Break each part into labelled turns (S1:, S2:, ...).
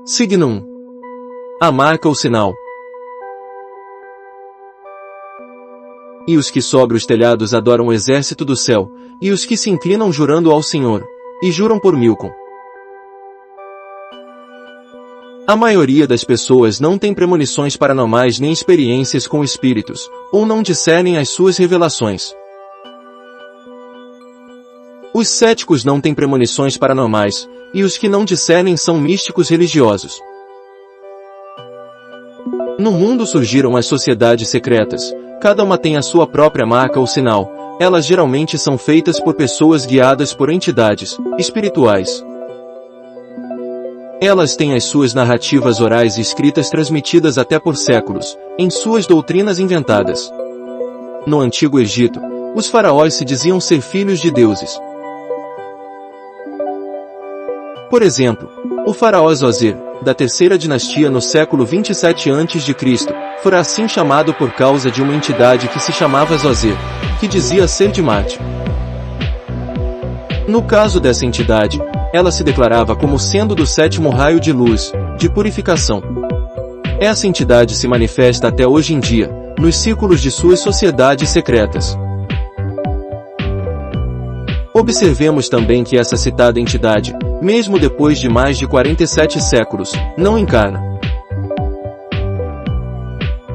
S1: Signum. A marca ou sinal. E os que sobre os telhados adoram o exército do céu, e os que se inclinam jurando ao Senhor, e juram por Milcom. A maioria das pessoas não tem premonições paranormais nem experiências com espíritos, ou não discernem as suas revelações. Os céticos não têm premonições paranormais, e os que não discernem são místicos religiosos. No mundo surgiram as sociedades secretas, cada uma tem a sua própria marca ou sinal, elas geralmente são feitas por pessoas guiadas por entidades espirituais. Elas têm as suas narrativas orais e escritas transmitidas até por séculos, em suas doutrinas inventadas. No Antigo Egito, os faraós se diziam ser filhos de deuses. Por exemplo, o faraó Zoser, da terceira dinastia no século 27 a.C., fora assim chamado por causa de uma entidade que se chamava Zoser, que dizia ser de Marte. No caso dessa entidade, ela se declarava como sendo do sétimo raio de luz, de purificação. Essa entidade se manifesta até hoje em dia, nos círculos de suas sociedades secretas. Observemos também que essa citada entidade, mesmo depois de mais de 47 séculos, não encarna.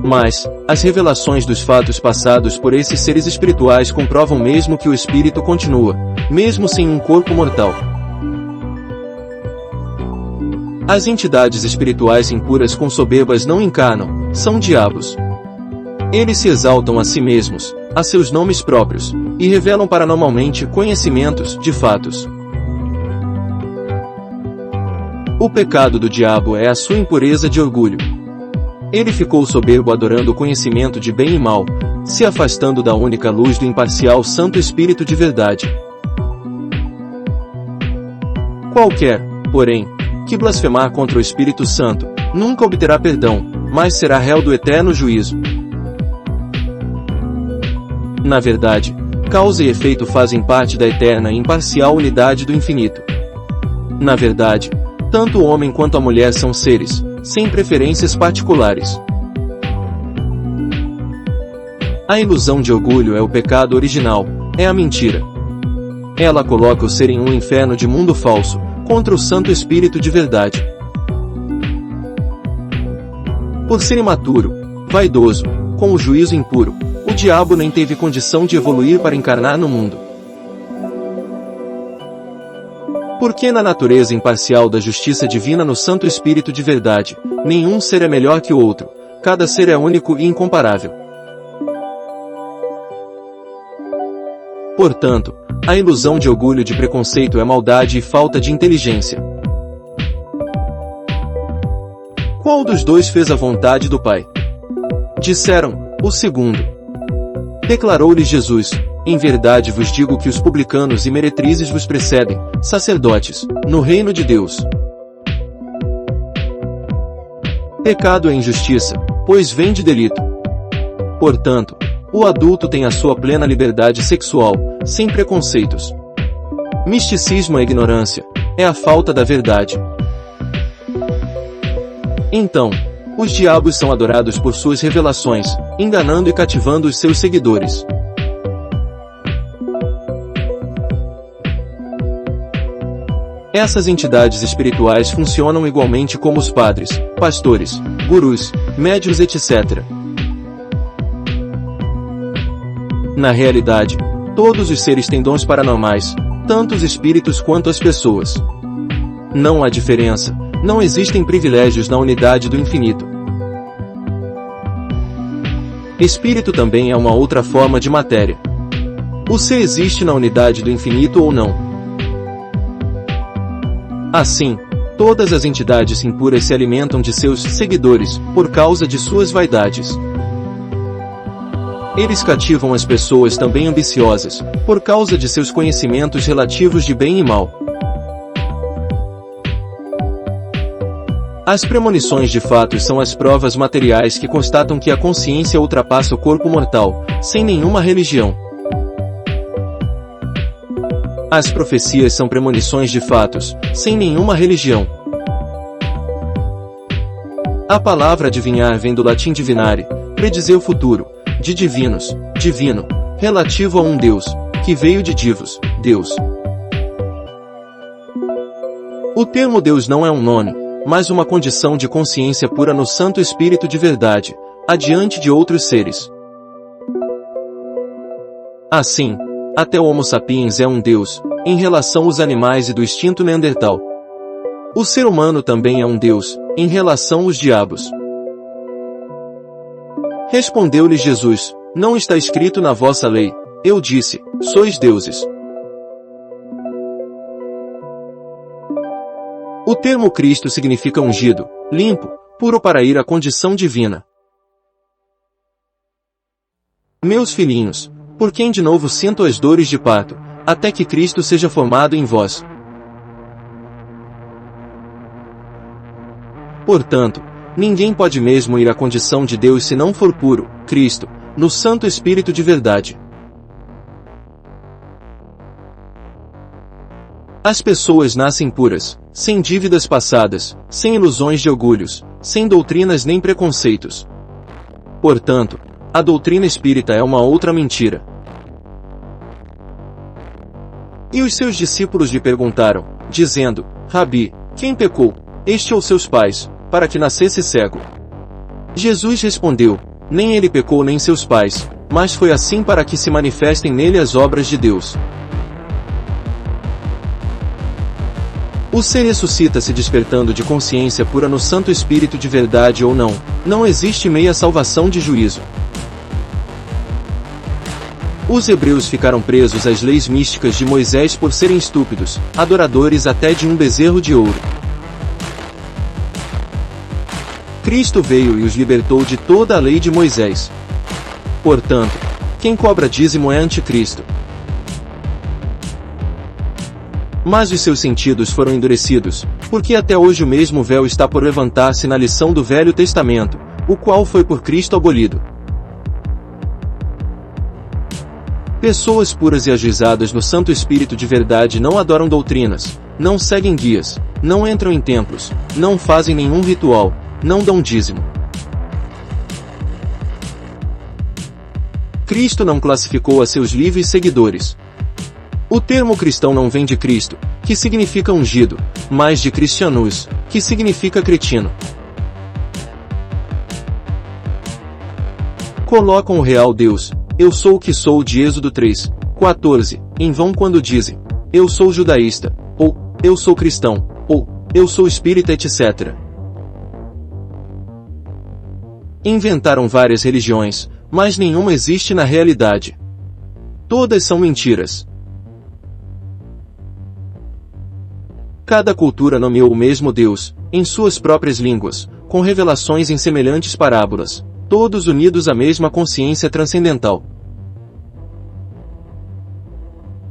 S1: Mas, as revelações dos fatos passados por esses seres espirituais comprovam mesmo que o espírito continua, mesmo sem um corpo mortal. As entidades espirituais impuras com soberbas não encarnam, são diabos. Eles se exaltam a si mesmos, a seus nomes próprios, e revelam paranormalmente conhecimentos de fatos. O pecado do diabo é a sua impureza de orgulho. Ele ficou soberbo adorando o conhecimento de bem e mal, se afastando da única luz do imparcial Santo Espírito de verdade. Qualquer, porém, que blasfemar contra o Espírito Santo, nunca obterá perdão, mas será réu do eterno juízo. Na verdade, causa e efeito fazem parte da eterna e imparcial unidade do infinito. Na verdade, tanto o homem quanto a mulher são seres, sem preferências particulares. A ilusão de orgulho é o pecado original, é a mentira. Ela coloca o ser em um inferno de mundo falso, contra o Santo Espírito de verdade. Por ser imaturo, vaidoso, com o juízo impuro, o diabo nem teve condição de evoluir para encarnar no mundo. Porque na natureza imparcial da justiça divina no Santo Espírito de verdade, nenhum ser é melhor que o outro, cada ser é único e incomparável. Portanto, a ilusão de orgulho de preconceito é maldade e falta de inteligência. Qual dos dois fez a vontade do Pai? Disseram, o segundo. Declarou-lhes Jesus, em verdade vos digo que os publicanos e meretrizes vos precedem, sacerdotes, no reino de Deus. Pecado é injustiça, pois vem de delito. Portanto, o adulto tem a sua plena liberdade sexual, sem preconceitos. Misticismo é ignorância, é a falta da verdade. Então, os diabos são adorados por suas revelações, enganando e cativando os seus seguidores. Essas entidades espirituais funcionam igualmente como os padres, pastores, gurus, médiuns, etc. Na realidade, todos os seres têm dons paranormais, tanto os espíritos quanto as pessoas. Não há diferença, não existem privilégios na unidade do infinito. Espírito também é uma outra forma de matéria. O ser existe na unidade do infinito ou não. Assim, todas as entidades impuras se alimentam de seus seguidores, por causa de suas vaidades. Eles cativam as pessoas também ambiciosas, por causa de seus conhecimentos relativos de bem e mal. As premonições de fatos são as provas materiais que constatam que a consciência ultrapassa o corpo mortal, sem nenhuma religião. As profecias são premonições de fatos, sem nenhuma religião. A palavra adivinhar vem do latim divinare, predizer o futuro, de divinos, divino, relativo a um Deus, que veio de divos, Deus. O termo Deus não é um nome, mas uma condição de consciência pura no Santo Espírito de verdade, adiante de outros seres. Assim, até o Homo sapiens é um Deus, em relação aos animais e do instinto neandertal. O ser humano também é um Deus, em relação aos diabos. Respondeu-lhe Jesus, não está escrito na vossa lei, eu disse, sois deuses. O termo Cristo significa ungido, limpo, puro para ir à condição divina. Meus filhinhos, por quem de novo sinto as dores de parto, até que Cristo seja formado em vós. Portanto, ninguém pode mesmo ir à condição de Deus se não for puro, Cristo, no Santo Espírito de verdade. As pessoas nascem puras, sem dívidas passadas, sem ilusões de orgulhos, sem doutrinas nem preconceitos. Portanto, a doutrina espírita é uma outra mentira. E os seus discípulos lhe perguntaram, dizendo, Rabi, quem pecou, este ou seus pais, para que nascesse cego? Jesus respondeu, nem ele pecou nem seus pais, mas foi assim para que se manifestem nele as obras de Deus. O ser ressuscita-se despertando de consciência pura no Santo Espírito de verdade ou não, não existe meia salvação de juízo. Os hebreus ficaram presos às leis místicas de Moisés por serem estúpidos, adoradores até de um bezerro de ouro. Cristo veio e os libertou de toda a lei de Moisés. Portanto, quem cobra dízimo é anticristo. Mas os seus sentidos foram endurecidos, porque até hoje o mesmo véu está por levantar-se na lição do Velho Testamento, o qual foi por Cristo abolido. Pessoas puras e ajuizadas no Santo Espírito de verdade não adoram doutrinas, não seguem guias, não entram em templos, não fazem nenhum ritual, não dão dízimo. Cristo não classificou a seus livres seguidores. O termo cristão não vem de Cristo, que significa ungido, mas de Christianus, que significa cretino. Colocam o real Deus, eu sou o que sou de Êxodo 3, 14, em vão quando dizem, eu sou judaísta, ou, eu sou cristão, ou, eu sou espírita etc. Inventaram várias religiões, mas nenhuma existe na realidade. Todas são mentiras. Cada cultura nomeou o mesmo Deus, em suas próprias línguas, com revelações em semelhantes parábolas, todos unidos à mesma consciência transcendental.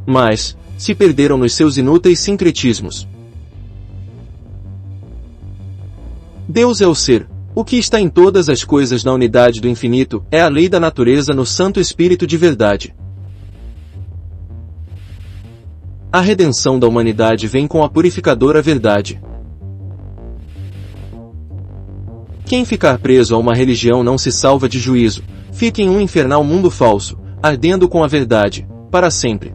S1: Mas, se perderam nos seus inúteis sincretismos. Deus é o ser, o que está em todas as coisas na unidade do infinito, é a lei da natureza no Santo Espírito de verdade. A redenção da humanidade vem com a purificadora verdade. Quem ficar preso a uma religião não se salva de juízo, fica em um infernal mundo falso, ardendo com a verdade, para sempre.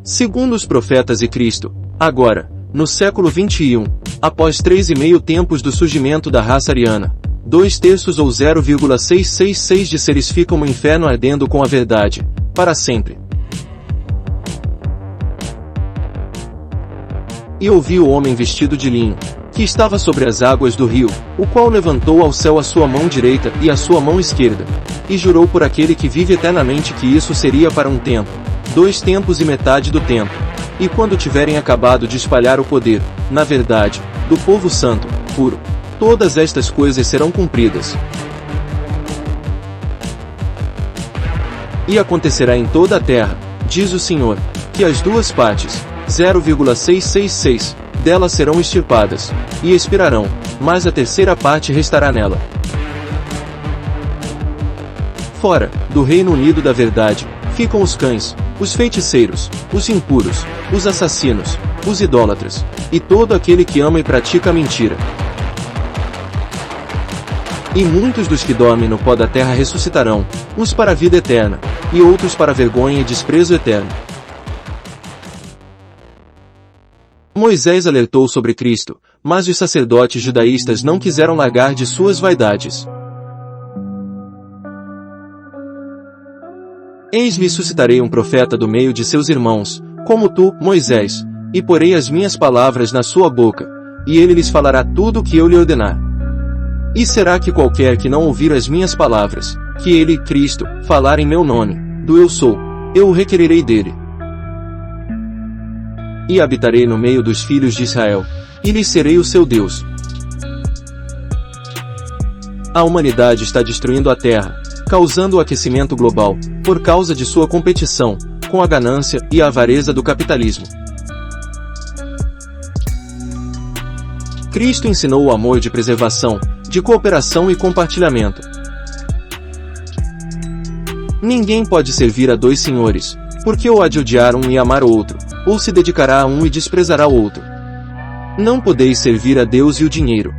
S1: Segundo os profetas e Cristo, agora, no século XXI, após 3,5 tempos do surgimento da raça ariana, 2/3 ou 0,666 de seres ficam no inferno ardendo com a verdade, para sempre. E ouvi o homem vestido de linho, que estava sobre as águas do rio, o qual levantou ao céu a sua mão direita e a sua mão esquerda, e jurou por aquele que vive eternamente que isso seria para um tempo, 2 tempos e metade do tempo, e quando tiverem acabado de espalhar o poder, na verdade, do povo santo, puro, todas estas coisas serão cumpridas. E acontecerá em toda a terra, diz o Senhor, que as 2 partes, 0,666, delas serão extirpadas, e expirarão, mas a 3ª parte restará nela. Fora, do Reino Unido da verdade, ficam os cães, os feiticeiros, os impuros, os assassinos, os idólatras, e todo aquele que ama e pratica a mentira. E muitos dos que dormem no pó da terra ressuscitarão, uns para a vida eterna, e outros para a vergonha e desprezo eterno. Moisés alertou sobre Cristo, mas os sacerdotes judaístas não quiseram largar de suas vaidades. Eis-me suscitarei um profeta do meio de seus irmãos, como tu, Moisés, e porei as minhas palavras na sua boca, e ele lhes falará tudo o que eu lhe ordenar. E será que qualquer que não ouvir as minhas palavras, que ele, Cristo, falar em meu nome, do eu sou, eu o requererei dele. E habitarei no meio dos filhos de Israel, e lhes serei o seu Deus. A humanidade está destruindo a terra, causando o aquecimento global, por causa de sua competição, com a ganância e a avareza do capitalismo. Cristo ensinou o amor de preservação, de cooperação e compartilhamento. Ninguém pode servir a dois senhores, porque ou há de odiar um e amar o outro, ou se dedicará a um e desprezará o outro. Não podeis servir a Deus e o dinheiro.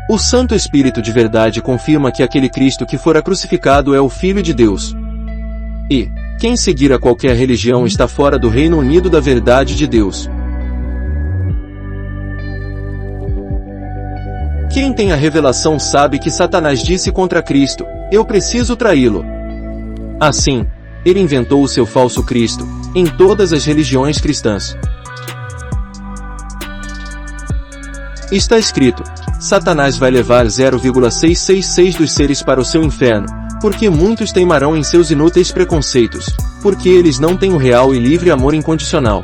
S1: O Santo Espírito de verdade confirma que aquele Cristo que fora crucificado é o Filho de Deus. E, quem seguir a qualquer religião está fora do Reino Unido da verdade de Deus. Quem tem a revelação sabe que Satanás disse contra Cristo, eu preciso traí-lo. Assim, ele inventou o seu falso Cristo, em todas as religiões cristãs. Está escrito, Satanás vai levar 0,666 dos seres para o seu inferno, porque muitos teimarão em seus inúteis preconceitos, porque eles não têm o real e livre amor incondicional.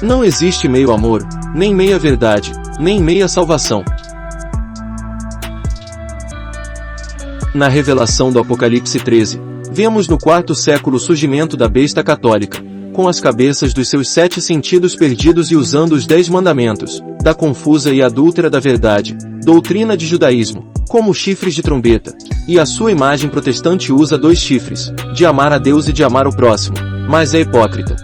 S1: Não existe meio amor, nem meia verdade, nem meia salvação. Na revelação do Apocalipse 13, vemos no quarto século o surgimento da besta católica, com as cabeças dos seus 7 sentidos perdidos e usando os 10 mandamentos, da confusa e adúltera da verdade, doutrina de judaísmo, como chifres de trombeta, e a sua imagem protestante usa 2 chifres, de amar a Deus e de amar o próximo, mas é hipócrita.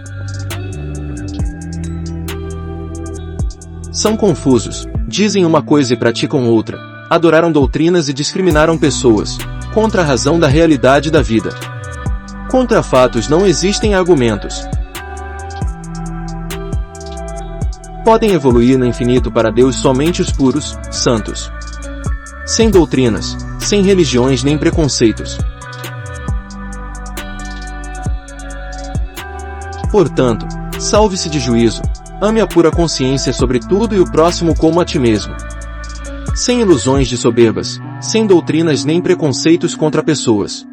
S1: São confusos, dizem uma coisa e praticam outra, adoraram doutrinas e discriminaram pessoas, contra a razão da realidade da vida. Contra fatos não existem argumentos. Podem evoluir no infinito para Deus somente os puros, santos. Sem doutrinas, sem religiões nem preconceitos. Portanto, salve-se de juízo, ame a pura consciência sobre tudo e o próximo como a ti mesmo. Sem ilusões de soberbas, sem doutrinas nem preconceitos contra pessoas.